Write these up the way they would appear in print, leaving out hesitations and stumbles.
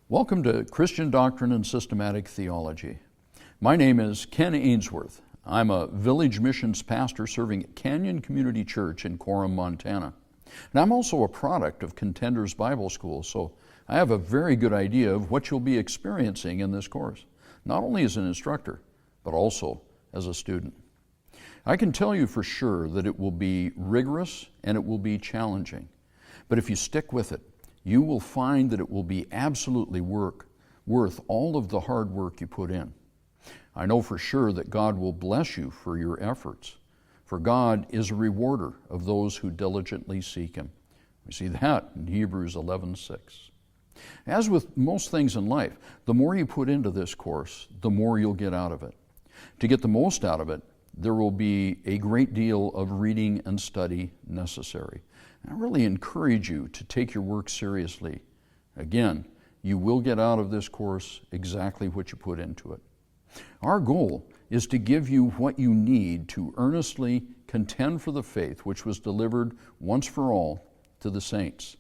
Welcome to Christian Doctrine and Systematic Theology. My name is Ken Ainsworth. I'm a village missions pastor serving at Canyon Community Church in Coram, Montana. And I'm also a product of Contenders Bible School, so I have a very good idea of what you'll be experiencing in this course, not only as an instructor, but also as a student. I can tell you for sure that it will be rigorous and it will be challenging. But if you stick with it, you will find that it will be absolutely worth all of the hard work you put in. I know for sure that God will bless you for your efforts, for God is a rewarder of those who diligently seek Him. We see that in Hebrews 11:6. As with most things in life, the more you put into this course, the more you'll get out of it. To get the most out of it, there will be a great deal of reading and study necessary. I really encourage you to take your work seriously. Again, you will get out of this course exactly what you put into it. Our goal is to give you what you need to earnestly contend for the faith which was delivered once for all to the saints.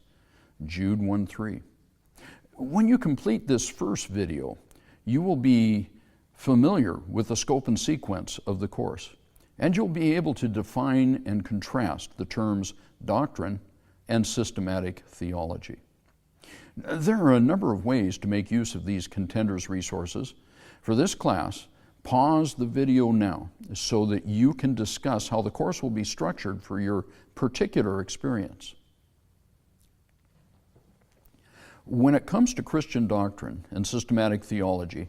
Jude 1:3. When you complete this first video, you will be familiar with the scope and sequence of the course, and you'll be able to define and contrast the terms doctrine and systematic theology. There are a number of ways to make use of these Contenders resources. For this class, pause the video now so that you can discuss how the course will be structured for your particular experience. When it comes to Christian doctrine and systematic theology,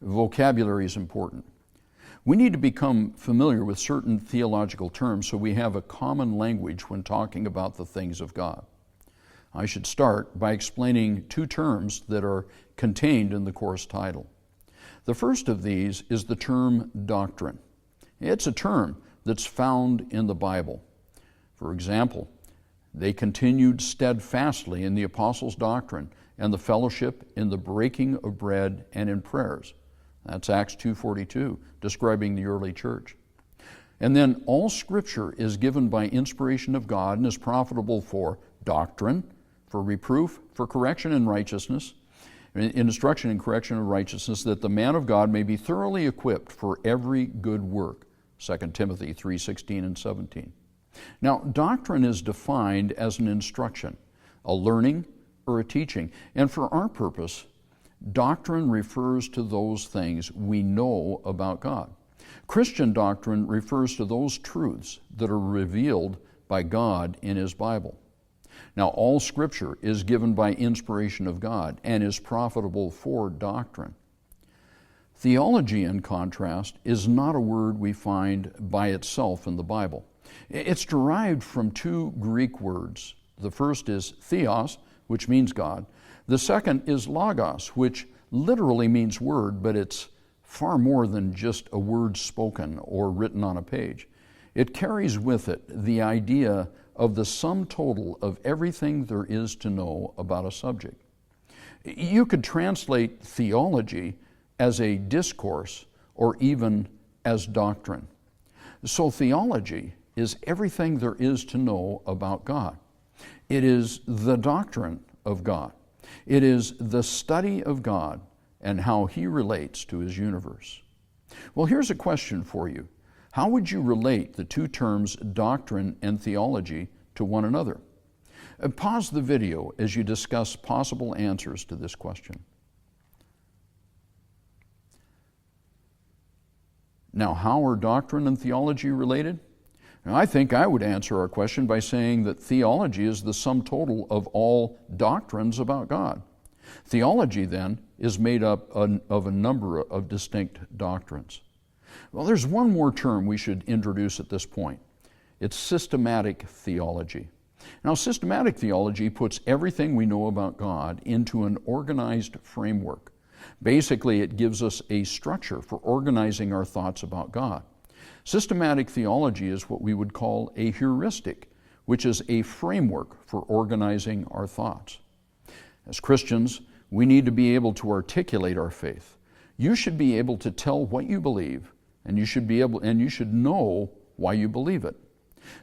vocabulary is important. We need to become familiar with certain theological terms so we have a common language when talking about the things of God. I should start by explaining two terms that are contained in the course title. The first of these is the term doctrine. It's a term that's found in the Bible. For example, they continued steadfastly in the apostles' doctrine and the fellowship in the breaking of bread and in prayers. That's Acts 2:42, describing the early church. And then all Scripture is given by inspiration of God and is profitable for doctrine, for reproof, for correction in righteousness, in instruction and correction of righteousness, that the man of God may be thoroughly equipped for every good work. 2 Timothy 3:16 and 17. Now, doctrine is defined as an instruction, a learning, or a teaching. And for our purpose, doctrine refers to those things we know about God. Christian doctrine refers to those truths that are revealed by God in His Bible. Now, all Scripture is given by inspiration of God and is profitable for doctrine. Theology, in contrast, is not a word we find by itself in the Bible. It's derived from two Greek words. The first is theos, which means God. The second is logos, which literally means word, but it's far more than just a word spoken or written on a page. It carries with it the idea of the sum total of everything there is to know about a subject. You could translate theology as a discourse or even as doctrine. So theology is everything there is to know about God. It is the doctrine of God. It is the study of God and how He relates to His universe. Well, here's a question for you. How would you relate the two terms doctrine and theology to one another? Pause the video as you discuss possible answers to this question. Now, how are doctrine and theology related? Now, I think I would answer our question by saying that theology is the sum total of all doctrines about God. Theology, then, is made up of a number of distinct doctrines. Well, there's one more term we should introduce at this point. It's systematic theology. Now, systematic theology puts everything we know about God into an organized framework. Basically, it gives us a structure for organizing our thoughts about God. Systematic theology is what we would call a heuristic, which is a framework for organizing our thoughts. As Christians, we need to be able to articulate our faith. You should be able to tell what you believe, and you should know why you believe it.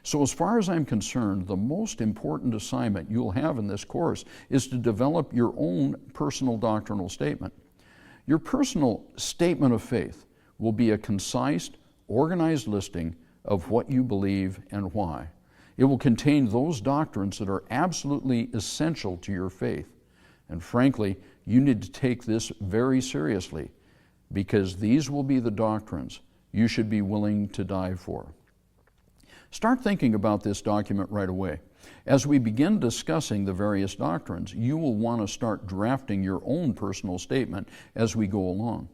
So as far as I'm concerned, the most important assignment you'll have in this course is to develop your own personal doctrinal statement. Your personal statement of faith will be a concise, organized listing of what you believe and why. It will contain those doctrines that are absolutely essential to your faith. And frankly, you need to take this very seriously, because these will be the doctrines you should be willing to die for. Start thinking about this document right away. As we begin discussing the various doctrines, you will want to start drafting your own personal statement as we go along.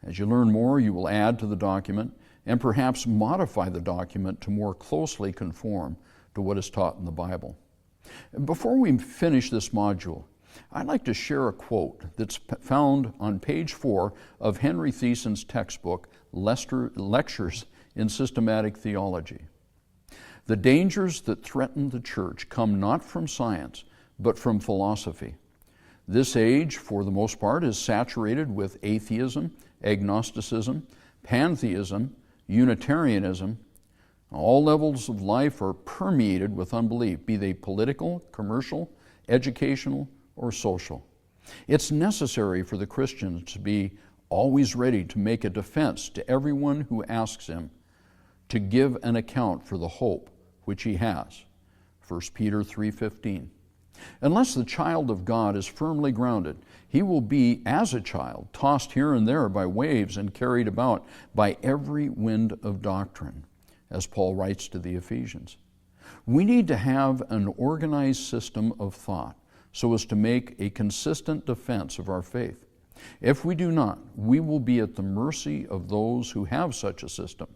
As you learn more, you will add to the document and perhaps modify the document to more closely conform to what is taught in the Bible. Before we finish this module, I'd like to share a quote that's found on page 4 of Henry Thiessen's textbook, Lectures in Systematic Theology. The dangers that threaten the church come not from science, but from philosophy. This age, for the most part, is saturated with atheism, agnosticism, pantheism, Unitarianism. All levels of life are permeated with unbelief, be they political, commercial, educational, or social. It's necessary for the Christian to be always ready to make a defense to everyone who asks him to give an account for the hope which he has. 1 Peter 3:15. Unless the child of God is firmly grounded, he will be, as a child, tossed here and there by waves and carried about by every wind of doctrine, as Paul writes to the Ephesians. We need to have an organized system of thought so as to make a consistent defense of our faith. If we do not, we will be at the mercy of those who have such a system.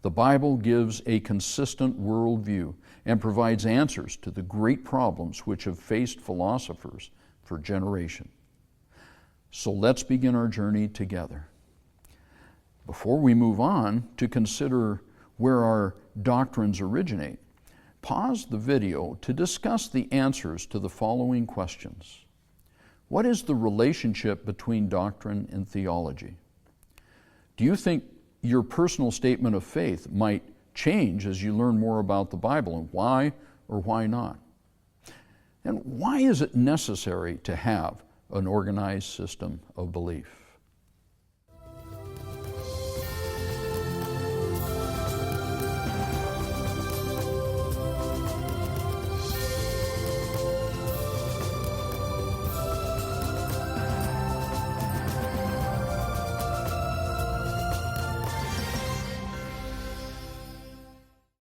The Bible gives a consistent worldview and provides answers to the great problems which have faced philosophers for generations. So let's begin our journey together. Before we move on to consider where our doctrines originate, pause the video to discuss the answers to the following questions. What is the relationship between doctrine and theology? Do you think your personal statement of faith might change as you learn more about the Bible, and why or why not? And why is it necessary to have an organized system of belief?